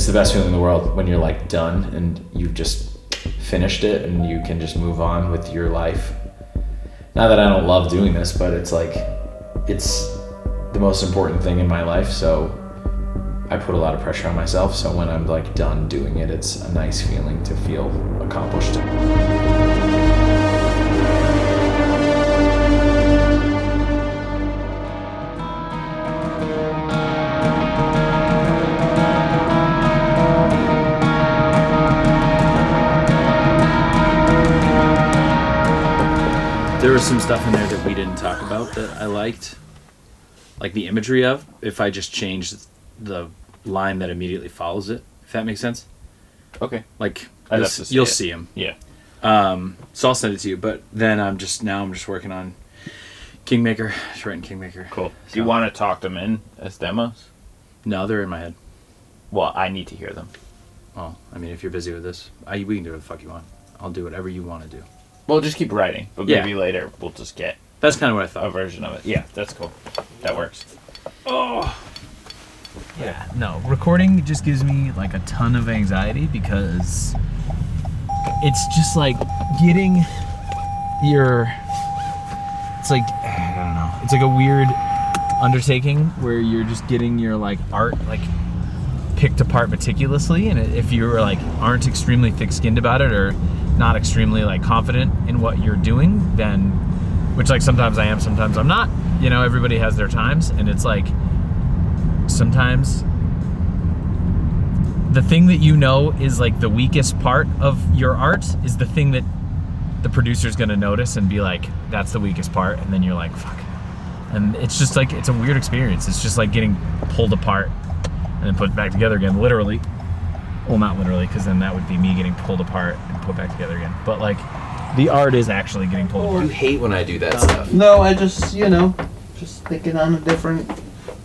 it's the best feeling in the world when you're like done and you've just finished it and you can just move on with your life. Not that I don't love doing this, but it's like, it's the most important thing in my life, so I put a lot of pressure on myself. So when I'm like done doing it, it's a nice feeling to feel accomplished. There was some stuff in there that we didn't talk about that I liked, like the imagery of, if I just changed the line that immediately follows it, if that makes sense. Okay. Like, you'll see them. Yeah. So I'll send it to you, but then I'm just working on Kingmaker, just writing Kingmaker. Cool. So, Do you want to talk them in as demos? No, they're in my head. Well, I need to hear them. Oh, I mean, if you're busy with this, we can do what the fuck you want. I'll do whatever you want to do. Well, just keep writing, but Yeah. maybe later we'll just get That's kind of what I thought. a version of it. Yeah, that's cool. That works. Oh. Yeah, no, recording just gives me like a ton of anxiety because it's just like getting it's like, I don't know, it's like a weird undertaking where you're just getting your like art like picked apart meticulously, and if you like aren't extremely thick-skinned about it or not extremely like confident in what you're doing, then, which like sometimes I am, sometimes I'm not, you know, everybody has their times, and it's like sometimes the thing that you know is like the weakest part of your art is the thing that the producer's gonna notice and be like, that's the weakest part, and then you're like, fuck. And it's just like, it's a weird experience. It's just like getting pulled apart and then put back together again, literally. Well, not literally, because then that would be me getting pulled apart and put back together again. But like, the art is actually getting pulled apart. You hate when I do that stuff. No, I just, just thinking on a different...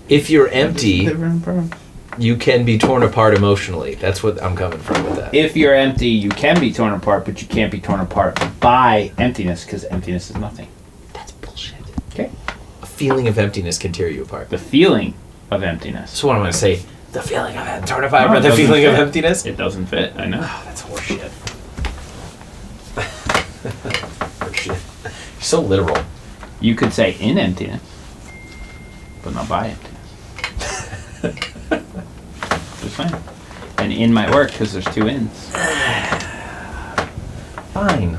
If you're empty, Different approach. you can be torn apart emotionally. That's what I'm coming from with that. If you're empty, you can be torn apart, but you can't be torn apart by emptiness, because emptiness is nothing. That's bullshit. Okay. A feeling of emptiness can tear you apart. The feeling of emptiness. So what am I going to say? The feeling of torn apart, No, but it the doesn't feeling of fit. emptiness? It doesn't fit, I know. Oh, that's horseshit. Horseshit. You're so literal. You could say in emptiness, but not by emptiness. Just saying. And in might work because there's two ins. Fine.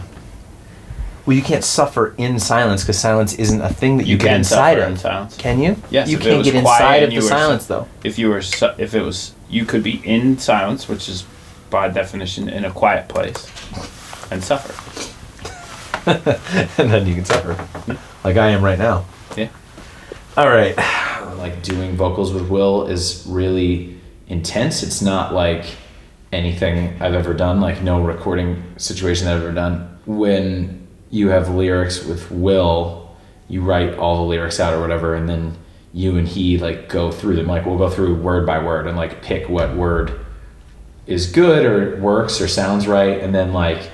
Well, you can't suffer in silence because silence isn't a thing that you get can inside suffer of. in silence. Can you? Yes. You if it can't was get quiet inside and of the you were silence, though. If you were, if it was, you could be in silence, which is by definition in a quiet place, and suffer. And then you can suffer. Like I am right now. Yeah. All right. Like doing vocals with Will is really intense. It's not like anything I've ever done, like no recording situation that I've ever done. When you have lyrics with Will, you write all the lyrics out or whatever, and then you and he like go through them. Like we'll go through word by word and like pick what word is good or works or sounds right, and then like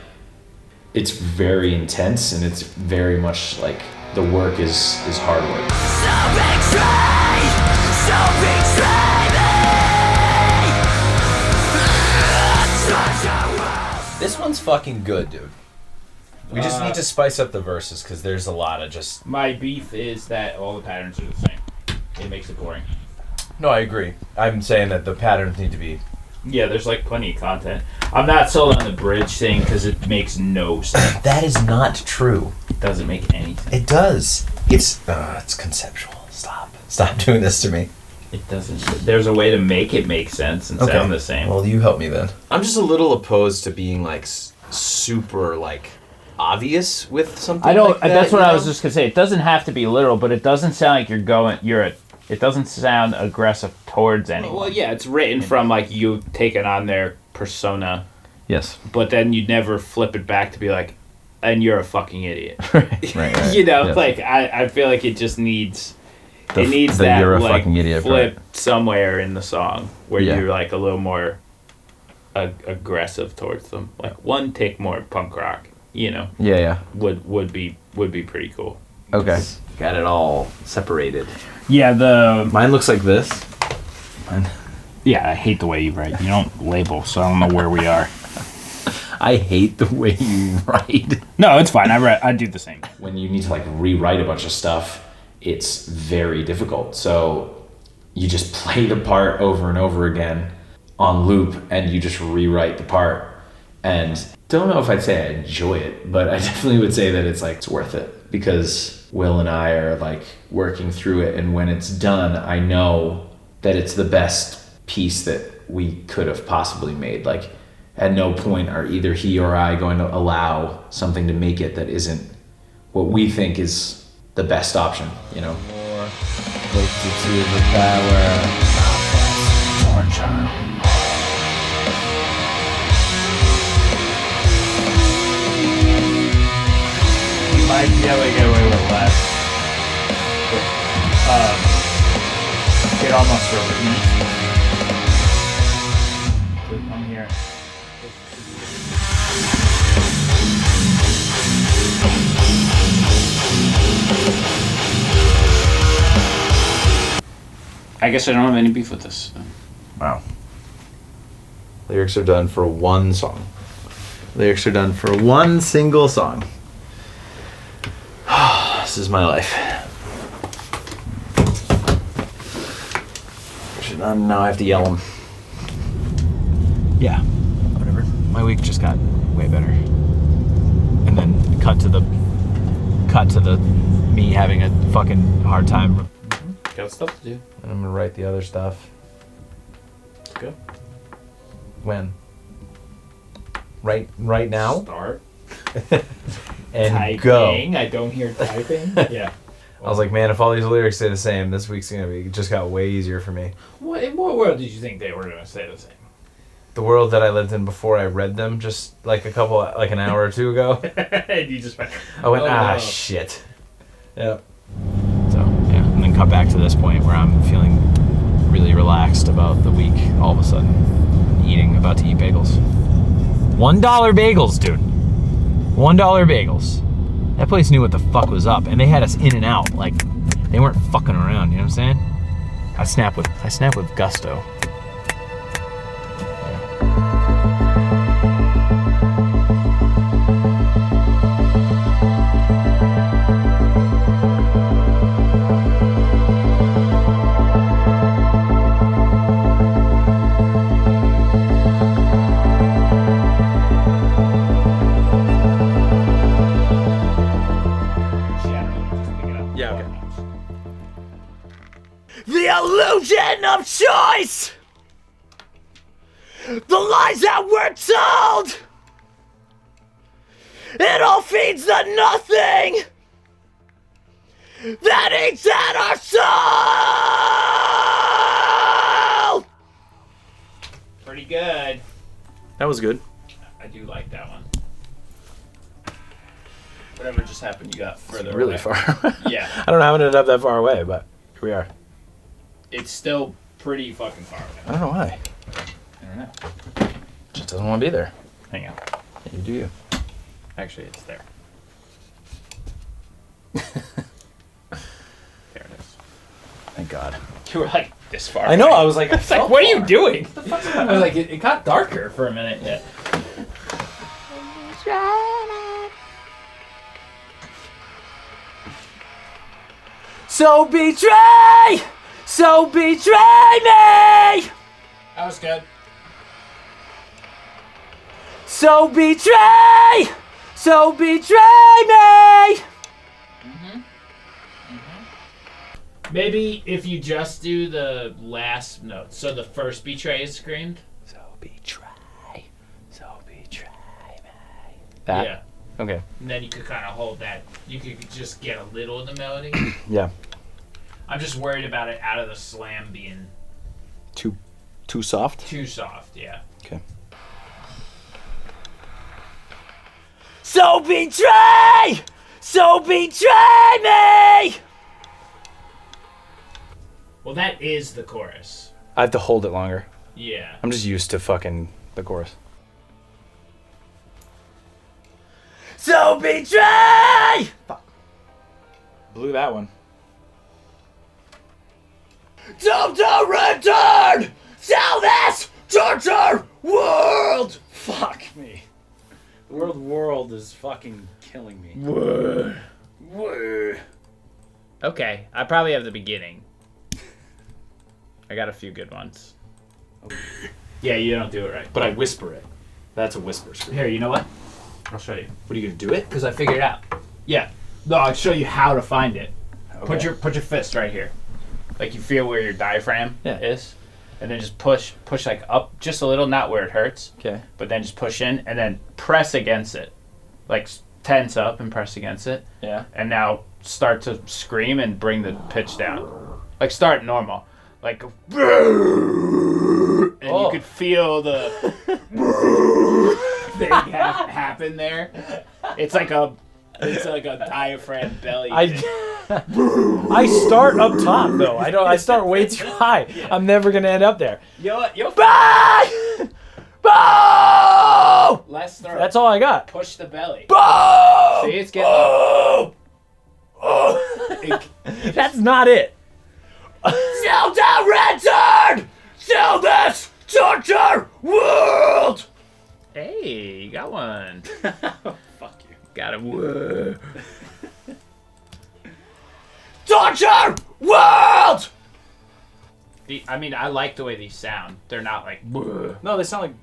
it's very intense and it's very much like the work is hard work. This one's fucking good, dude. We just need to spice up the verses because there's a lot of just... My beef is that all the patterns are the same. It makes it boring. No, I agree. I'm saying that the patterns need to be... Yeah, there's like plenty of content. I'm not sold on the bridge thing because it makes no sense. That is not true. It doesn't make any sense. It does. It's conceptual. Stop doing this to me. It doesn't. There's a way to make it make sense and sound the same. Well, you help me then. I'm just a little opposed to being like super like obvious with something. I don't. Like that, that's what you I know? was just gonna say. It doesn't have to be literal, but it doesn't sound like it doesn't sound aggressive towards anyone. Well, yeah, it's written from like you taking on their persona. Yes. But then you never flip it back to be like, and you're a fucking idiot. Right. You know, Yes. like I feel like it just needs. It needs the that you're a like fucking idiot flip part. somewhere in the song where Yeah. you're like a little more aggressive towards them. Like one tick more punk rock, you know. Yeah. Would be pretty cool. Okay. Got it all separated. Yeah, Mine looks like this. Mine. Yeah, I hate the way you write. You don't label, so I don't know where we are. I hate the way you write. No, it's fine. I do the same. When you need to like rewrite a bunch of stuff, it's very difficult. So you just play the part over and over again on loop, and you just rewrite the part. And don't know if I'd say I enjoy it, but I definitely would say that it's worth it, because Will and I are like working through it, and when it's done, I know that it's the best piece that we could have possibly made. Like, at no point are either he or I going to allow something to make it that isn't what we think is the best option, you know? More closer to the power. You might be able to get away with less. It almost repeats. I'm here. I guess I don't have any beef with this. Wow. Lyrics are done for one song. Lyrics are done for one single song. This is my life. Now I have to yell them. Yeah, whatever. My week just got way better. And then cut to the me having a fucking hard time. Got stuff to do. And I'm gonna write the other stuff. Good. When? Right now? Start. And Typing. go. I don't hear typing. Yeah. I was like, man, if all these lyrics stay the same, this week's gonna be, it just got way easier for me. In what world did you think they were gonna say the same? The world that I lived in before I read them, just like an hour or two ago. And you just went. I went, no. shit. Yep. So, yeah. And then cut back to this point where I'm feeling really relaxed about the week all of a sudden. About to eat bagels. $1 bagels, dude. $1 bagels. That place knew what the fuck was up, and they had us in and out. Like, they weren't fucking around, you know what I'm saying? I snap with gusto. The illusion of choice! The lies that we're told! It all feeds the nothing that eats at our soul! Pretty good. That was good. I do like that one. Whatever just happened, you got further Really away. far. Yeah. I don't know how I ended up that far away, but here we are. It's still pretty fucking far away. I don't know why. I don't know. Just doesn't want to be there. Hang on. You do you. Actually, it's there. There it is. Thank God. You were like this far. I know. away. I was like, It's like, what are you doing? I was like, it got darker for a minute. Yeah. So betray me! That was good. So betray me! Maybe if you just do the last note, so the first betray is screamed. So betray me. That? Yeah. Okay. And then you could kind of hold that. You could just get a little of the melody. Yeah. I'm just worried about it out of the slam being Too soft? too soft. Yeah. Okay. So betray me! Well, that is the chorus. I have to hold it longer. Yeah. I'm just used to fucking the chorus. So betray! Blew that one. Don't return! Tell Torture world. Fuck me. The word world is fucking killing me. Okay, I probably have the beginning. I got a few good ones. Yeah, you don't do it right. But I whisper it. That's a whisper scream. Here, you know what? I'll show you. What are you gonna do it? Because I figured it out. Yeah. No, I'll show you how to find it. Okay. Put your fist right here. Like you feel where your diaphragm is. And then just push like up just a little, not where it hurts. Okay. But then just push in and then press against it. Like tense up and press against it. Yeah. And now start to scream and bring the pitch down. Like start normal. Like and you could feel the thing happen there. It's like a diaphragm belly. I start up top though. I start way too high. Yeah. I'm never gonna end up there. You'll Bow! less throat. That's all I got. Push the belly. Bow! See, it's getting That's not it. Self-directed to this torture world. Hey, you got one. Fuck you. Got it. Torture world. I mean, I like the way these sound. They're not like. No, they sound like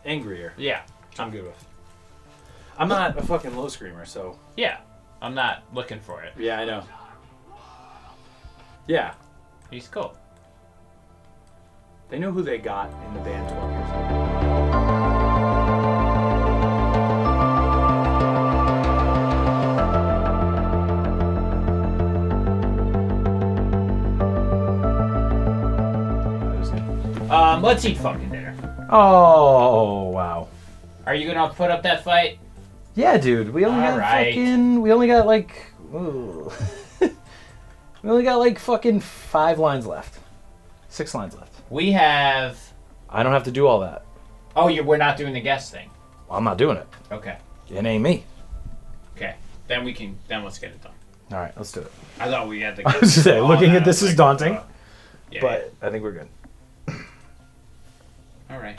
angrier. Yeah. Which I'm good with. I'm not a fucking low screamer, so. Yeah. I'm not looking for it. Yeah, I know. Yeah. He's cool. They knew who they got in the band 12 years ago. Let's eat fucking dinner. Oh, wow. Are you gonna put up that fight? Yeah, dude. We only got like ooh. We only got like fucking 5 lines left. 6 lines left. We have. I don't have to do all that. Oh, we're not doing the guest thing. I'm not doing it. Okay. It ain't me. Okay. Then we can. Then let's get it done. All right, let's do it. I thought we had to. I was just saying, looking at this is daunting, Yeah. but I think we're good. All right.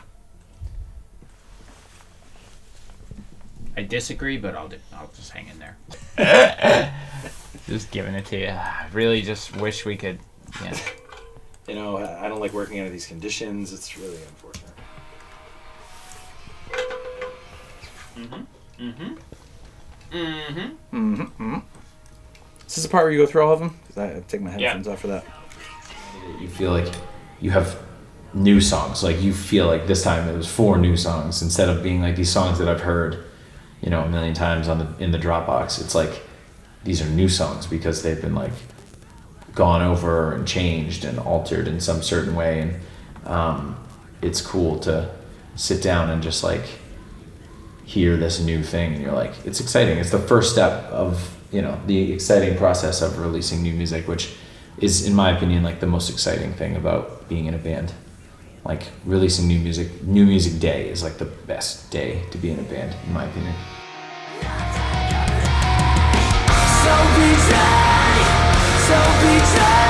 I disagree, but I'll just hang in there. Just giving it to you. I really just wish we could. Yeah. You know, I don't like working under these conditions. It's really unfortunate. Is this the part where you go through all of them? Because I take my headphones off for that. You feel like you have new songs. Like you feel like this time it was 4 new songs instead of being like these songs that I've heard, you know, a million times in the Dropbox. It's like these are new songs because they've been like gone over and changed and altered in some certain way, and it's cool to sit down and just like hear this new thing, and you're like, it's exciting. It's the first step of, you know, the exciting process of releasing new music, which is, in my opinion, like the most exciting thing about being in a band. Like releasing new music day is like the best day to be in a band, in my opinion. So betrayed, so betrayed.